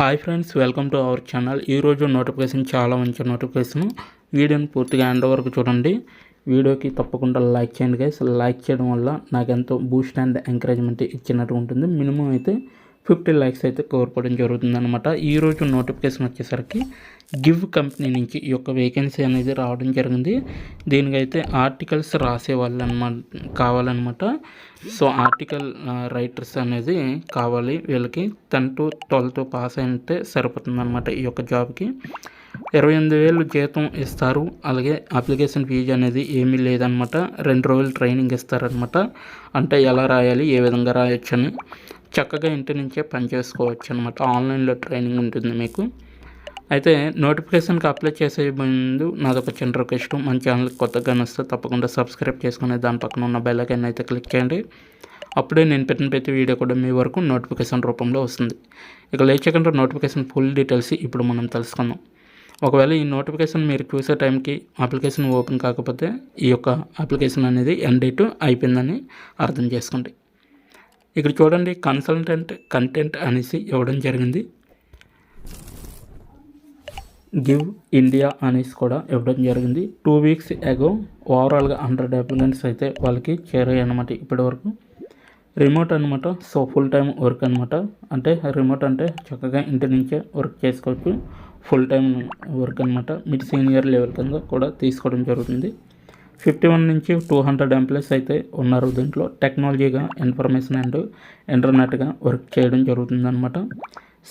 Hi friends, welcome to our channel. ఈరోజు notification చాలా మంచి నోటిఫికేషన్. వీడియోని పూర్తిగా ఎండ్ వరకు చూడండి. వీడియోకి తప్పకుండా లైక్ చేయండి గైస్. లైక్ చేయడం వల్ల నాకు ఎంతో బూస్ట్ అండ్ ఎంకరేజ్మెంట్ ఇచ్చినట్టు ఉంటుంది. మినిమం అయితే 50 లైక్స్ అయితే కోరుకోవడం జరుగుతుంది అనమాట. ఈరోజు నోటిఫికేషన్ వచ్చేసరికి గివ్ కంపెనీ నుంచి ఈ యొక్క వేకెన్సీ అనేది రావడం జరిగింది. దీనికైతే ఆర్టికల్స్ రాసే వాళ్ళు కావాలన్నమాట. సో ఆర్టికల్ రైటర్స్ అనేది కావాలి. వీళ్ళకి 10 to 12 పాస్ అయితే సరిపోతుంది అనమాట. ఈ యొక్క జాబ్కి 28,000 జీతం ఇస్తారు. అలాగే అప్లికేషన్ ఫీజు అనేది ఏమీ లేదనమాట. 2 రోజులు ట్రైనింగ్ ఇస్తారనమాట. అంటే ఎలా రాయాలి, ఏ విధంగా రాయొచ్చు అని చక్కగా ఇంటి నుంచే పని చేసుకోవచ్చు అనమాట. ఆన్లైన్లో ట్రైనింగ్ ఉంటుంది మీకు. అయితే నోటిఫికేషన్కి అప్లై చేసే ముందు నాదొక చిన్న రిక్వెస్ట్. మన ఛానల్కి కొత్తగా వస్తే తప్పకుండా సబ్స్క్రైబ్ చేసుకుని దాని పక్కన ఉన్న బెల్ ఐకాన్ అయితే క్లిక్ చేయండి. అప్పుడే నేను పెట్టిన ప్రతి వీడియో కూడా మీ వరకు నోటిఫికేషన్ రూపంలో వస్తుంది. ఇక లేచకుండా నోటిఫికేషన్ ఫుల్ డీటెయిల్స్ ఇప్పుడు మనం తెలుసుకుందాం. ఒకవేళ ఈ నోటిఫికేషన్ మీరు చూసే టైంకి అప్లికేషన్ ఓపెన్ కాకపోతే ఈ యొక్క అప్లికేషన్ అనేది ఎండ్ డేట్ అయిపోయిందని అర్థం చేసుకోండి. ఇక్కడ చూడండి, కన్సల్టెంట్ కంటెంట్ అనేసి ఇవ్వడం జరిగింది. గివ్ ఇండియా అనేసి కూడా ఇవ్వడం జరిగింది. 2 weeks అగో ఓవరాల్గా 100 అప్లికెంట్స్ అయితే వాళ్ళకి చేరాయి అనమాట ఇప్పటి వరకు. రిమోట్ అనమాట. సో ఫుల్ టైం వర్క్ అనమాట. అంటే రిమోట్ అంటే చక్కగా ఇంటి నుంచే వర్క్ చేసుకోవచ్చు. ఫుల్ టైం వర్క్ అనమాట. మిడ్ సీనియర్ లెవెల్ కింద కూడా తీసుకోవడం జరుగుతుంది. 51 నుంచి 200 ఎంప్లాయీస్ అయితే ఉన్నారు. దీంట్లో టెక్నాలజీగా, ఇన్ఫర్మేషన్ అండ్ ఇంటర్నెట్గా వర్క్ చేయడం జరుగుతుంది అనమాట.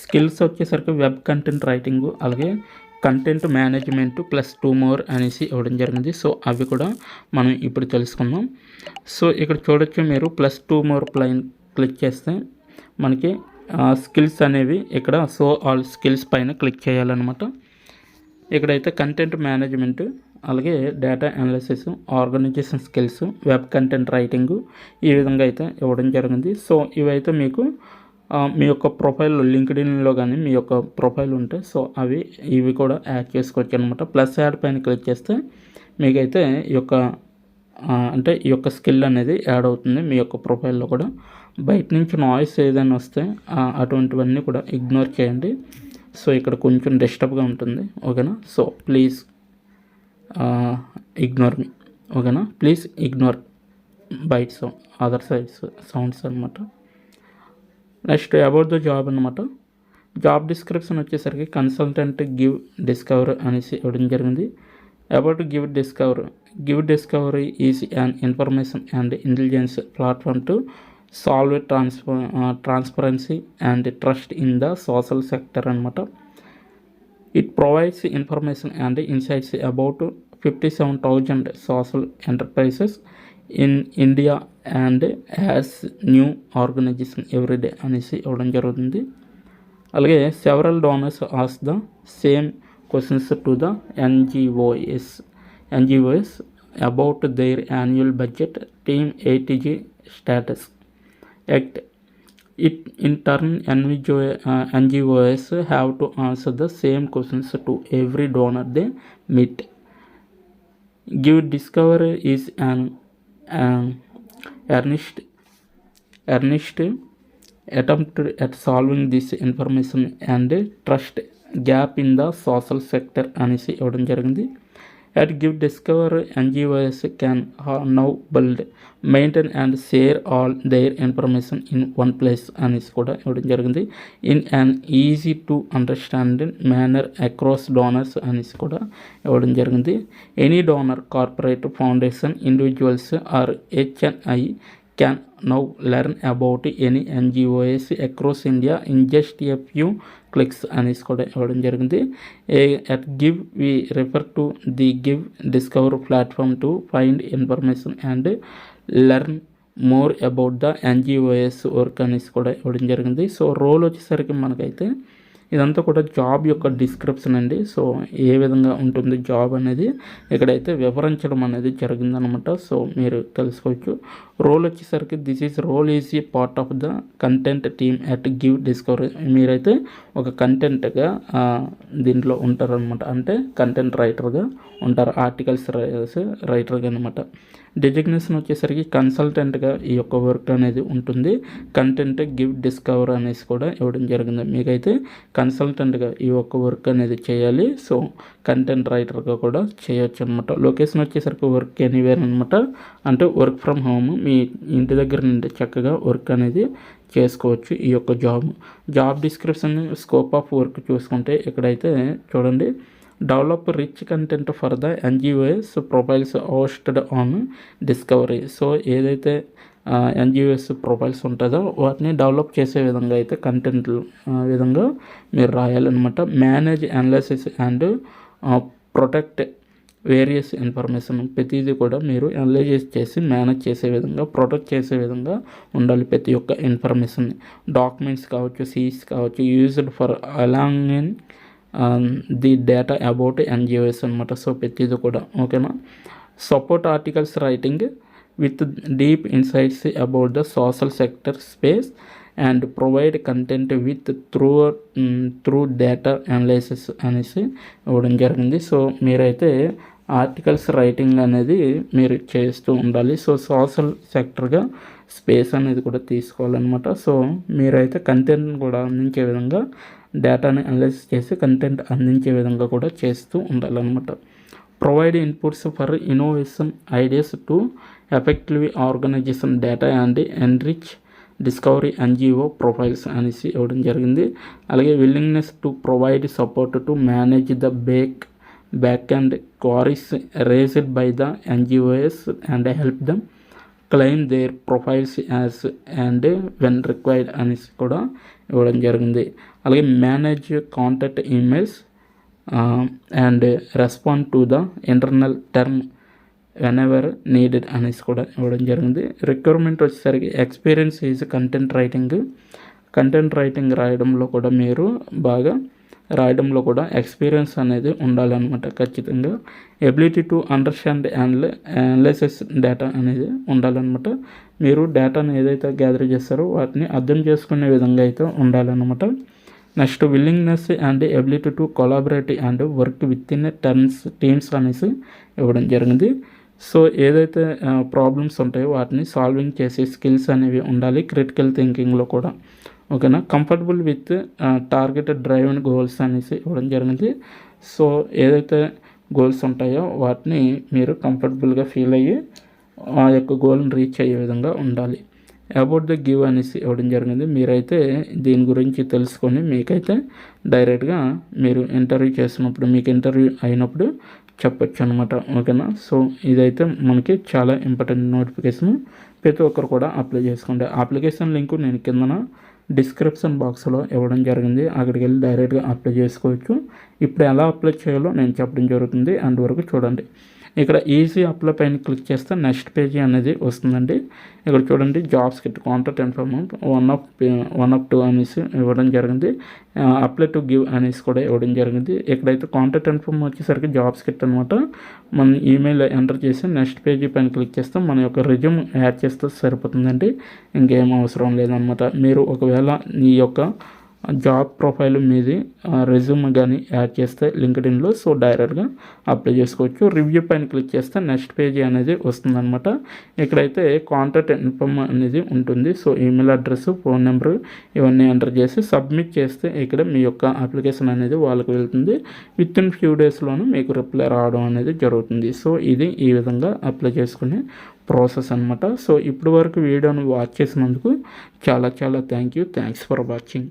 స్కిల్స్ వచ్చేసరికి వెబ్ కంటెంట్ రైటింగ్, అలాగే కంటెంట్ మేనేజ్మెంట్ +2 more అనేసి ఇవ్వడం జరిగింది. సో అవి కూడా మనం ఇప్పుడు తెలుసుకుందాం. సో ఇక్కడ చూడొచ్చు మీరు +2 more ప్లైన్ క్లిక్ చేస్తే మనకి స్కిల్స్ అనేవి ఇక్కడ సో ఆల్ స్కిల్స్ పైన క్లిక్ చేయాలన్నమాట. ఇక్కడైతే కంటెంట్ మేనేజ్మెంట్, అలాగే data analysis, organisation skills, web content writing ఈ విధంగా అయితే ఇవ్వడం జరిగింది. సో ఇవైతే మీకు మీ యొక్క ప్రొఫైల్ లింక్డ్ఇన్లో కానీ మీ యొక్క ప్రొఫైల్ ఉంటే సో ఇవి కూడా యాడ్ చేసుకోవచ్చు అనమాట. ప్లస్ యాడ్ పైన క్లిక్ చేస్తే మీకైతే ఈ యొక్క స్కిల్ అనేది యాడ్ అవుతుంది మీ యొక్క ప్రొఫైల్లో కూడా. బయట నుంచి నాయిస్ ఏదైనా వస్తే అటువంటివన్నీ కూడా ఇగ్నోర్ చేయండి. సో ఇక్కడ కొంచెం డిస్టర్బ్గా ఉంటుంది, ఓకేనా. సో ప్లీజ్ ఇగ్నోర్ మీ, ఓకేనా. Please ignore bite other sides sounds అనమాట. నెక్స్ట్ అబౌట్ ద జాబ్ అనమాట. జాబ్ డిస్క్రిప్షన్ వచ్చేసరికి కన్సల్టెంట్ గివ్ డిస్కవర్ అనేసి ఇవ్వడం జరిగింది. About give discovery is an information and intelligence platform to solve transparency and trust in the social sector అనమాట. It provides information and insights about 57,000 social enterprises in India and has new organisation everyday అనేసి ఇవ్వడం జరుగుతుంది. అలాగే several donors as the same questions to the NGOs about their annual budget, team ATG status. In turn, NGOs have to answer the same questions to every donor they meet. Give Discover is an earnest attempt at solving this information and trust gap in the social sector అనేసి ఇవ్వడం జరిగింది. At Give Discover, NGOs can now build, maintain and share all their information in one place అనేసి కూడా ఇవ్వడం జరిగింది. In an easy to understand manner across donors అనేసి కూడా ఇవ్వడం జరిగింది. Any donor, corporate, foundation, individuals or HNI can now learn about any NGOs across India in just a few clicks అనేసి కూడా ఇవ్వడం జరిగింది. At Give, we refer to the Give Discover platform to find information and learn more about the NGOs work అనేసి కూడా ఇవ్వడం జరిగింది. So role వచ్చేసరికి మనకైతే ఇదంతా కూడా జాబ్ యొక్క డిస్క్రిప్షన్ అండి. సో ఏ విధంగా ఉంటుంది జాబ్ అనేది ఇక్కడైతే వివరించడం అనేది జరిగిందనమాట. సో మీరు తెలుసుకోవచ్చు. రోల్ వచ్చేసరికి role is a part of the content team at give discovery. మీరైతే ఒక కంటెంట్గా దీంట్లో ఉంటారనమాట. అంటే కంటెంట్ రైటర్గా ఉంటారు, ఆర్టికల్స్ రైటర్గా అనమాట. డిజిగ్నేషన్ వచ్చేసరికి కన్సల్టెంట్గా ఈ యొక్క వర్క్ అనేది ఉంటుంది. కంటెంట్ గివ్ డిస్కవర్ అనేసి కూడా ఇవ్వడం జరిగింది. మీకైతే కన్సల్టెంట్గా ఈ యొక్క వర్క్ అనేది చేయాలి. సో కంటెంట్ రైటర్గా కూడా చేయొచ్చు అనమాట. లొకేషన్ వచ్చేసరికి వర్క్ ఎనీవేర్ అనమాట. అంటే వర్క్ ఫ్రమ్ హోమ్, మీ ఇంటి దగ్గర నుండి చక్కగా వర్క్ అనేది చేసుకోవచ్చు. ఈ యొక్క job description, scope of work చూసుకుంటే ఇక్కడైతే చూడండి, develop rich content for the NGOs profiles hosted on discovery. So ఏదైతే ఎన్జిఓఎస్ ప్రొఫైల్స్ ఉంటుందో వాటిని డెవలప్ చేసే విధంగా అయితే కంటెంట్ విధంగా మీరు రాయాలన్నమాట. Manage, analysis and protect various information, ప్రతిదీ కూడా మీరు అనలైజ్ చేసి మేనేజ్ చేసే విధంగా, ప్రొటెక్ట్ చేసే విధంగా ఉండాలి ప్రతి ఒక్క ఇన్ఫర్మేషన్. డాక్యుమెంట్స్ కావచ్చు, సీస్ కావచ్చు, used for along in the data about NGOs అనమాట. సో ప్రతిదీ కూడా ఓకేనా. Support articles writing with deep insights about the social sector space and provide content with through data analysis అనేసి ఇవ్వడం జరిగింది. సో మీరైతే ఆర్టికల్స్ రైటింగ్ అనేది మీరు చేస్తూ ఉండాలి. సో సోషల్ సెక్టర్గా స్పేస్ అనేది కూడా తీసుకోవాలన్నమాట. సో మీరైతే కంటెంట్ని కూడా అందించే విధంగా, డేటాని అనలైజ్ చేసి కంటెంట్ అందించే విధంగా కూడా చేస్తూ ఉండాలన్నమాట. Provide inputs for innovation ideas to effectively organisation data and enrich discovery NGO profiles అనేసి ఇవ్వడం జరిగింది. అలాగే willingness to provide support to manage the back and queries raised by the NGOs and help them claim their profiles as and when required అనేసి కూడా ఇవ్వడం జరిగింది. అలాగే manage contact emails and respond to the internal term whenever needed అనేసి కూడా ఇవ్వడం జరిగింది. Requirement వచ్చేసరికి ఎక్స్పీరియన్స్ ఈజ్ కంటెంట్ రైటింగ్ రాయడంలో కూడా మీరు బాగా రాయడంలో కూడా ఎక్స్పీరియన్స్ అనేది ఉండాలన్నమాట ఖచ్చితంగా. Ability to understand and analysis data అనేది ఉండాలన్నమాట. మీరు డేటాను ఏదైతే గ్యాదర్ చేస్తారో వాటిని అర్థం చేసుకునే విధంగా అయితే ఉండాలన్నమాట. Next willingness and ability to collaborate and work with in teams అనేసి ఇవ్వడం జరిగింది. సో ఏదైతే ప్రాబ్లమ్స్ ఉంటాయో వాటిని సాల్వింగ్ చేసే స్కిల్స్ అనేవి ఉండాలి క్రిటికల్ థింకింగ్లో కూడా ఓకేనా. Comfortable with targeted drive and goals అనేసి ఇవ్వడం జరిగింది. సో ఏదైతే గోల్స్ ఉంటాయో వాటిని మీరు కంఫర్టబుల్గా ఫీల్ అయ్యి ఆ యొక్క గోల్ని రీచ్ అయ్యే విధంగా ఉండాలి. అబౌట్ ద గివ్ అనేసి ఇవ్వడం జరిగింది. మీరైతే దీని గురించి తెలుసుకొని మీకైతే డైరెక్ట్గా మీరు ఇంటర్వ్యూ చేసినప్పుడు, మీకు ఇంటర్వ్యూ అయినప్పుడు చెప్పచ్చు అనమాట ఓకేనా. సో ఇదైతే మనకి చాలా ఇంపార్టెంట్ నోటిఫికేషన్, ప్రతి ఒక్కరు కూడా అప్లై చేసుకోండి. అప్లికేషన్ లింకు నేను కిందన డిస్క్రిప్షన్ బాక్స్లో ఇవ్వడం జరిగింది, అక్కడికి వెళ్ళి డైరెక్ట్గా అప్లై చేసుకోవచ్చు. ఇప్పుడు ఎలా అప్లై చేయాలో నేను చెప్పడం జరుగుతుంది, అండ్ వరకు చూడండి. ఇక్కడ ఈజీ అప్లై పైన క్లిక్ చేస్తే నెక్స్ట్ పేజీ అనేది వస్తుందండి. ఇక్కడ చూడండి, jobs kit contact inform 1 of 2 అనేసి ఇవ్వడం జరిగింది. అప్లై టు గివ్ అనేసి కూడా ఇవ్వడం జరిగింది. ఇక్కడైతే కాంటాక్ట్ ఇన్ఫార్మ్ వచ్చేసరికి జాబ్స్ కిట్ అనమాట. మన ఈమెయిల్ ఎంటర్ చేసి నెక్స్ట్ పేజీ పైన క్లిక్ చేస్తే మన యొక్క రెజ్యూమ్ యాడ్ చేస్తే సరిపోతుందండి, ఇంకేం అవసరం లేదనమాట. మీరు ఒకవేళ ఈ యొక్క జాబ్ ప్రొఫైల్ మీది రెజ్యూమ్ కానీ యాడ్ చేస్తే లింక్డ్ఇన్లో, సో డైరెక్ట్గా అప్లై చేసుకోవచ్చు. రివ్యూ పైన క్లిక్ చేస్తే నెక్స్ట్ పేజీ అనేది వస్తుందన్నమాట. ఇక్కడైతే కాంటాక్ట్ ఇన్ఫార్మ్ అనేది ఉంటుంది. So email address, phone number ఇవన్నీ ఎంటర్ చేసి సబ్మిట్ చేస్తే ఇక్కడ మీ యొక్క అప్లికేషన్ అనేది వాళ్ళకి వెళ్తుంది. విత్ ఇన్ ఫ్యూ డేస్లోనూ మీకు రిప్లై రావడం అనేది జరుగుతుంది. సో ఇది ఈ విధంగా అప్లై చేసుకునే ప్రాసెస్ అనమాట. సో ఇప్పటి వరకు వీడియోను వాచ్ చేసినందుకు చాలా థ్యాంక్స్ ఫర్ వాచింగ్.